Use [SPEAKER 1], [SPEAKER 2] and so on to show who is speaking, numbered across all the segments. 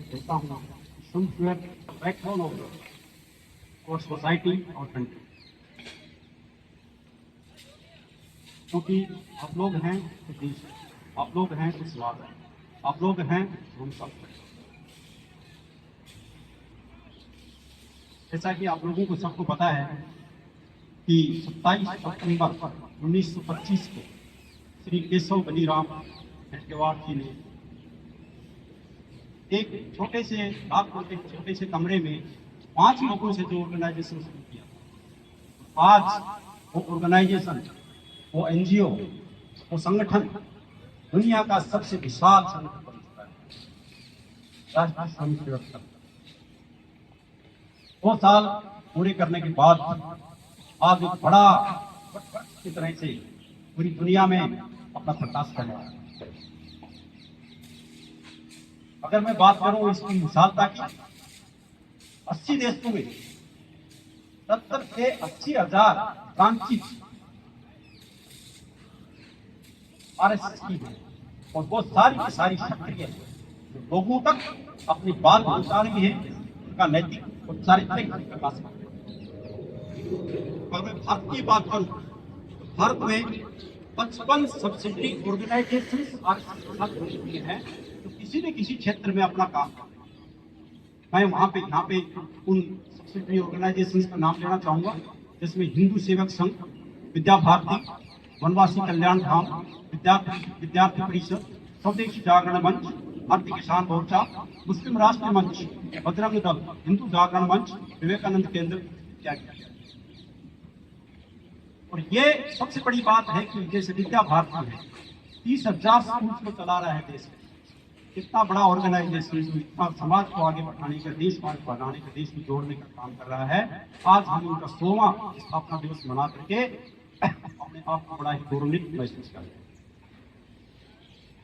[SPEAKER 1] कहता हूँ backbone of और सोसाइटी और कंट्री, क्योंकि आप लोग हैं तो देश है, आप लोग हैं तो समाज है, आप लोग हैं तो हम सब हैं। जैसा कि आप लोगों को सबको पता है कि 27 सितंबर 1925 को श्री केशव बलीराम हेडगेवार जी ने एक छोटे से छोटे से कमरे में 5 लोगों से जो ऑर्गेनाइजेशन शुरू किया। आज वो ऑर्गेनाइजेशन, वो एनजीओ, वो संगठन दुनिया का सबसे विशाल संगठन बन चुका है, राष्ट्रीय स्वयं सेवक संघ। 2 साल पूरे करने के बाद आज एक बड़ा की तरह से पूरी दुनिया में अपना प्रकाश कर रहा है। अगर मैं बात करूं इसकी विशालता की, 80 देशों में 70 से 80,000 ब्रांचेस आरएसएस की है और वो सारी की सारी सक्रिय है, जो लोगों तक अपनी बात पहुंचा रही है, उनका नैतिक और चारित्रिक विकास कर रही है। और मैं भारत की बात करूं तो भारत में 55 सब्सिडरी ऑर्गेनाइजेशन आरएसएस के साथ जुड़ी हुई हैं, तो किसी न किसी क्षेत्र में अपना काम कर रहे हैं। मैं यहाँ पे उन सब्सिडरी ऑर्गेनाइजेशन का नाम लेना चाहूंगा, जिसमें हिंदू सेवक संघ, विद्या भारती, वनवासी कल्याण धाम, विद्यार्थी परिषद, स्वदेशी जागरण मंच, भारतीय किसान मोर्चा, मुस्लिम राष्ट्र मंच, बजरंग दल, हिंदू जागरण मंच, विवेकानंद केंद्र इत्यादि। और ये सबसे बड़ी बात है कि जैसे विद्या भारती है, 30,000 स्कूल को चला रहा है देश में। इतना बड़ा ऑर्गेनाइजेशन, इतना समाज को आगे बढ़ाने का, देश को आगे बढ़ाने का, देश को जोड़ने का काम कर रहा है। आज हम उनका 100वां स्थापना दिवस मना करके अपने आप को बड़ा ही गौरवान्वित महसूस कर रहे हैं।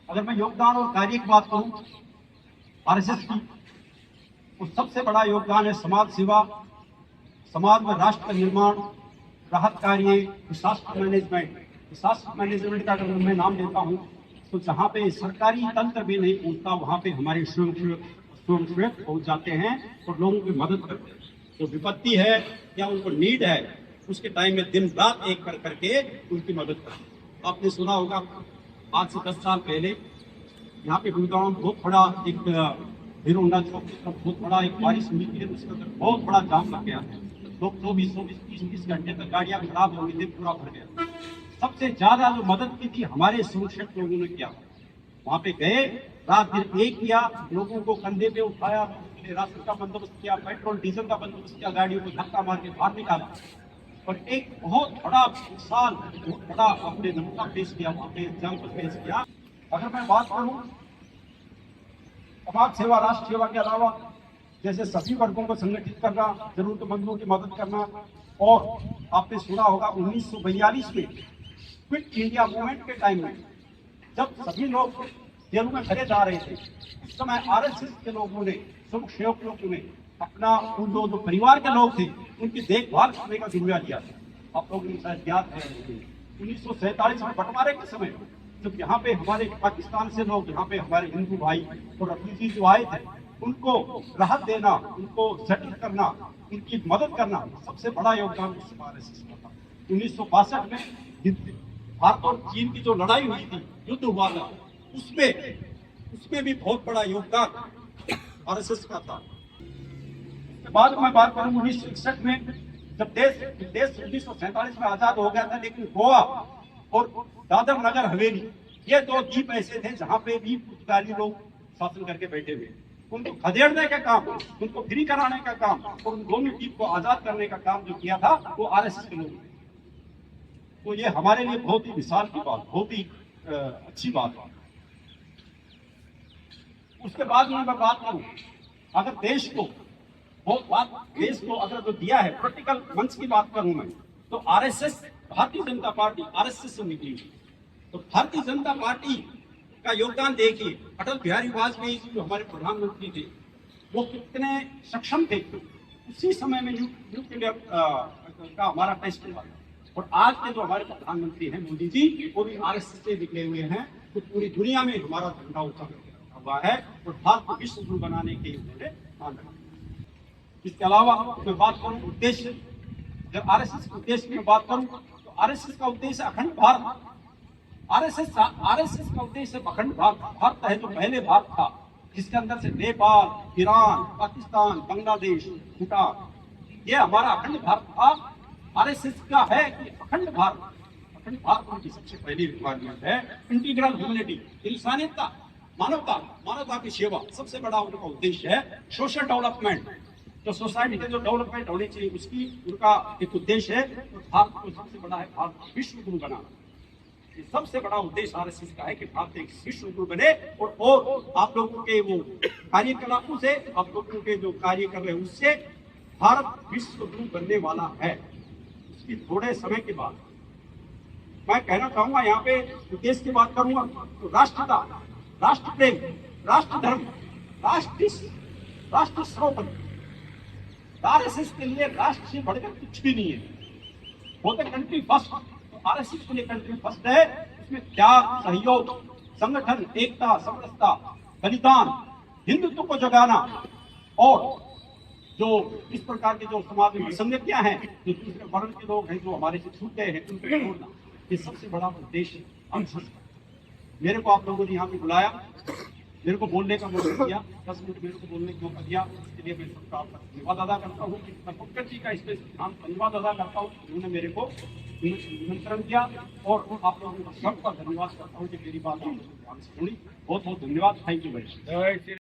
[SPEAKER 1] अगर मैं योगदान और कार्य की बात करूं आरएसएस की, तो सबसे बड़ा योगदान है समाज सेवा, समाज में राष्ट्र का निर्माण, राहत कार्य, डिसास्टर मैनेजमेंट का अगर मैं नाम लेता हूं तो जहां पे सरकारी तंत्र भी नहीं पहुंचता, वहां पे हमारे स्वयंसेवक पहुंच जाते हैं और लोगों की मदद करते हैं। जो विपत्ति है या उनको नीड है, उसके टाइम में दिन रात एक कर करके उनकी मदद करते हैं। आपने सुना होगा आज से 10 साल पहले यहाँ पे गुड़गांव में बहुत बड़ा एक हीरोंडा चौक की तरफ बहुत बड़ा एक बारिश हुई थी, उसके अंदर बहुत बड़ा जाम लग गया। लोग 24-30 घंटे तक गाड़ियां खराब हो गई थी, पूरा भर गया। सबसे ज्यादा जो मदद की थी हमारे सुरक्षित लोगों ने किया। वहां पे गए, रात दिन एक किया, लोगों को कंधे पे उठाया, राशन का बंदोबस्त किया, पेट्रोल डीजल का बंदोबस्त किया, गाड़ियों को धक्का मार के बाहर निकाला और एक बहुत बड़ा विशाल, बहुत बड़ा अपने नमूना पेश किया, अपने एग्जाम्पल पेश किया। अगर मैं बात करूं समाज सेवा, राष्ट्र सेवा के अलावा जैसे सभी वर्गों को संगठित करना, जरूरतमंदों की मदद करना, और आपने सुना होगा 1942 में क्विट इंडिया मूवमेंट के टाइम में जब सभी लोग जेलों में भरे जा रहे थे, उस समय आरएसएस के लोगों ने, स्वयंसेवक लोगों ने अपना उन जो परिवार के लोग थे उनकी देखभाल करने का जिम्मेदार लिया था। आप लोगों को शायद याद है 1947 में बंटवारे के समय जब यहाँ पे हमारे पाकिस्तान से लोग, यहाँ पे हमारे हिंदू भाई और रेफ्यूजी जो आए थे, उनको राहत देना, उनको सेटल करना, उनकी मदद करना, सबसे बड़ा योगदान आरएसएस का था। 1962 में भारत और चीन की जो लड़ाई हुई थी, युद्ध हुआ था, उसमें भी बहुत बड़ा योगदान आरएसएस का था। उसके बाद मैं बात करूं 1961 में जब देश 1947 में आजाद हो गया था, लेकिन गोवा और दादर नगर हवेली ये 2 द्वीप ऐसे थे जहां पे भी पुर्तगाली लोग शासन करके बैठे हुए। उनको खदेड़ने का काम, उनको फ्री कराने का काम और उन दोनों द्वीप को आजाद करने का काम जो किया था वो आरएसएस के लोग ने। तो ये हमारे लिए बहुत ही विशाल की बात, बहुत ही अच्छी बात है। उसके बाद में मैं बात करूं, अगर देश को अगर जो दिया है पॉलिटिकल मंच की बात करूं मैं, तो RSS, Bharatiya Janata party RSS से निकली। तो भारतीय जनता पार्टी का योगदान देखिए, अटल बिहारी वाजपेयी जी जो हमारे प्रधानमंत्री थे वो कितने सक्षम थे। उसी समय में न्यू इंडिया का हमारा टेस्ट हुआ। और आज के जो हमारे प्रधानमंत्री हैं मोदी जी, वो भी आरएसएस से निकले हुए हैं। तो पूरी दुनिया में हमारा झंडा ऊंचा करके रखा हुआ है और भारत को विश्व गुरु बनाने के उन्होंने मान रखा। इसके अलावा मैं बात करूं उद्देश्य, जब आरएसएस के उद्देश्य की बात करूं तो आरएसएस का उद्देश्य अखंड भारत, आरएसएस का उद्देश्य अखंड भारत। भारत है जो पहले भारत था, जिसके अंदर से नेपाल, ईरान, पाकिस्तान, बांग्लादेश, भूटान, ये हमारा अखंड भारत था। आरएसएस का है कि अखंड भारत, अखंड भारत उनकी सबसे पहली रिक्वायरमेंट है। इंटीग्रल ह्यूमैनिटी, इंसानियता, मानवता, मानवता की सेवा सबसे बड़ा उनका उद्देश्य है। सोशल डेवलपमेंट, जो सोसाइटी के जो डेवलपमेंट होनी चाहिए उसकी उनका एक उद्देश्य है। तो भारत को सबसे बड़ा है भारत को विश्व गुरु बनाना। ये सबसे बड़ा उद्देश्य आरएसएस का है कि भारत एक विश्व गुरु बने। और आप लोगों के वो कार्यकलापों से, आप लोगों के जो कार्य कर रहे हैं उससे भारत विश्व गुरु बनने वाला है। उसकी थोड़े समय के बाद मैं कहना चाहूंगा, यहाँ पे देश की बात करूंगा तो राष्ट्रता, राष्ट्र प्रेम, राष्ट्र धर्म, राष्ट्र सर्वोपरि। आरएसएस के लिए राष्ट्र से बढ़कर कुछ भी नहीं है। होते कंट्री फर्स्ट, तो आरएसएस के लिए कंट्री फर्स्ट है। इसमें त्याग, सहयोग, संगठन, एकता, समरसता, बलिदान, हिंदुत्व को जगाना और जो इस प्रकार के जो समाज में विसंगतियां हैं, जो दूसरे वर्ण के लोग हैं जो हमारे से छूटे हैं, उनको छोड़ना, ये सबसे बड़ा उद्देश्य है। मेरे को आप लोगों ने यहाँ पे बुलाया, मेरे को बोलने का मौका दिया, 10 मिनट मेरे को बोलने का मौका दिया, इसके लिए मैं सबका आपका धन्यवाद अदा करता हूँ। मैं पंकज जी का इसमें धन्यवाद अदा करता हूँ, उन्होंने मेरे को निमंत्रण दिया और आप लोगों का सबका धन्यवाद करता हूँ कि मेरी बात आपने ध्यान से सुनी। बहुत बहुत धन्यवाद। Thank you very much.